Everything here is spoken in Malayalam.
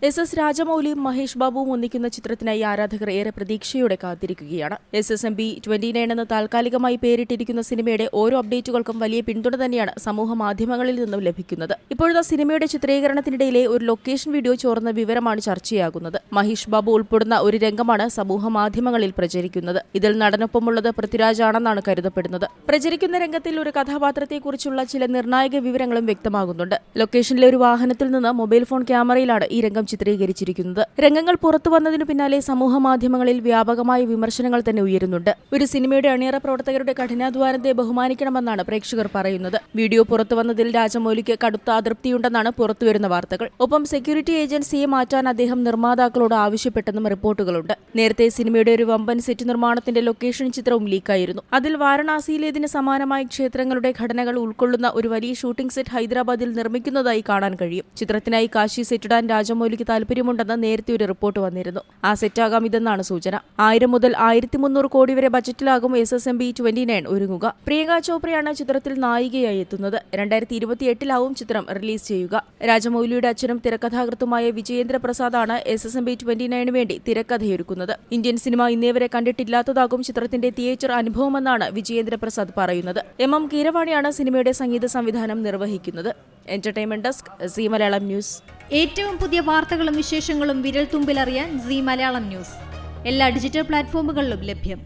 എസ് രാജമൗലിയും മഹേഷ് ബാബുവും ഒന്നിക്കുന്ന ചിത്രത്തിനായി ആരാധകർ ഏറെ പ്രതീക്ഷയോടെ കാത്തിരിക്കുകയാണ്. SSMB 29 എന്ന താൽക്കാലികമായി പേരിട്ടിരിക്കുന്ന സിനിമയുടെ ഓരോ അപ്ഡേറ്റുകൾക്കും വലിയ പിന്തുണ തന്നെയാണ് സമൂഹ മാധ്യമങ്ങളിൽ നിന്നും ലഭിക്കുന്നത്. ഇപ്പോഴത്തെ സിനിമയുടെ ചിത്രീകരണത്തിനിടയിലെ ഒരു ലൊക്കേഷൻ വീഡിയോ ചോർന്ന വിവരമാണ് ചർച്ചയാകുന്നത്. മഹേഷ് ബാബു ഉൾപ്പെടുന്ന ഒരു രംഗമാണ് സമൂഹ മാധ്യമങ്ങളിൽ പ്രചരിക്കുന്നത്. ഇതിൽ നടനൊപ്പമുള്ളത് പൃഥ്വിരാജ് ആണെന്നാണ് കരുതപ്പെടുന്നത്. പ്രചരിക്കുന്ന രംഗത്തിൽ ഒരു കഥാപാത്രത്തെക്കുറിച്ചുള്ള ചില നിർണായക വിവരങ്ങളും വ്യക്തമാകുന്നുണ്ട്. ലൊക്കേഷനിലെ ഒരു വാഹനത്തിൽ നിന്ന് മൊബൈൽ ഫോൺ ക്യാമറയിലാണ് ഈ രംഗം ചിത്രീകരിച്ചിരിക്കുന്നത്. രംഗങ്ങൾ പുറത്തു വന്നതിനു പിന്നാലെ സമൂഹ മാധ്യമങ്ങളിൽ വ്യാപകമായ വിമർശനങ്ങൾ തന്നെ ഉയരുന്നുണ്ട്. ഒരു സിനിമയുടെ അണിയറ പ്രവർത്തകരുടെ കഠിനാധ്വാനത്തെ ബഹുമാനിക്കണമെന്നാണ് പ്രേക്ഷകർ പറയുന്നത്. വീഡിയോ പുറത്തു വന്നതിൽ രാജമൗലിക്ക് കടുത്ത അതൃപ്തിയുണ്ടെന്നാണ് പുറത്തുവരുന്ന വാർത്തകൾ. ഒപ്പം സെക്യൂരിറ്റി ഏജൻസിയെ മാറ്റാൻ അദ്ദേഹം നിർമ്മാതാക്കളോട് ആവശ്യപ്പെട്ടെന്നും റിപ്പോർട്ടുകളുണ്ട്. നേരത്തെ സിനിമയുടെ ഒരു വമ്പൻ സെറ്റ് നിർമ്മാണത്തിന്റെ ലൊക്കേഷൻ ചിത്രവും ലീക്കായിരുന്നു. അതിൽ വാരണാസിയിലേതിന് സമാനമായ ക്ഷേത്രങ്ങളുടെ ഘടനകൾ ഉൾക്കൊള്ളുന്ന ഒരു വലിയ ഷൂട്ടിംഗ് സെറ്റ് ഹൈദരാബാദിൽ നിർമ്മിക്കുന്നതായി കാണാൻ കഴിയും. ചിത്രത്തിനായി കാശി സെറ്റിടാൻ രാജമൗലിക്ക് താൽപര്യമുണ്ടെന്ന് നേരത്തെ ഒരു റിപ്പോർട്ട് വന്നിരുന്നു. ആ സെറ്റാകാം ഇതെന്നാണ് സൂചന. 1000 മുതൽ 1300 കോടി വരെ ബജറ്റിലാകും SSMB 29 ഒരുങ്ങുക. പ്രിയങ്ക ചോപ്രയാണ് ചിത്രത്തിൽ നായികയായി എത്തുന്നത്. 2028 ചിത്രം റിലീസ് ചെയ്യുക. രാജമൗലിയുടെ അച്ഛനും തിരക്കഥാകൃത്തുമായ വിജയേന്ദ്ര പ്രസാദാണ് SSMB 29 വേണ്ടി തിരക്കഥയൊരുക്കുന്നത്. ഇന്ത്യൻ സിനിമ ഇന്നേവരെ കണ്ടിട്ടില്ലാത്തതാകും ചിത്രത്തിന്റെ തിയേറ്റർ അനുഭവമെന്നാണ് വിജയേന്ദ്ര പ്രസാദ് പറയുന്നത്. MM കീരവാണിയാണ് സിനിമയുടെ സംഗീത സംവിധാനം നിർവഹിക്കുന്നത്. Entertainment desk Zee Malayalam news. ഏറ്റവും പുതിയ വാർത്തകളും വിശേഷങ്ങളും വിരൽ തുമ്പിലറിയാൻ സീ മലയാളം ന്യൂസ് എല്ലാ ഡിജിറ്റൽ പ്ലാറ്റ്ഫോമുകളിലും ലഭ്യം.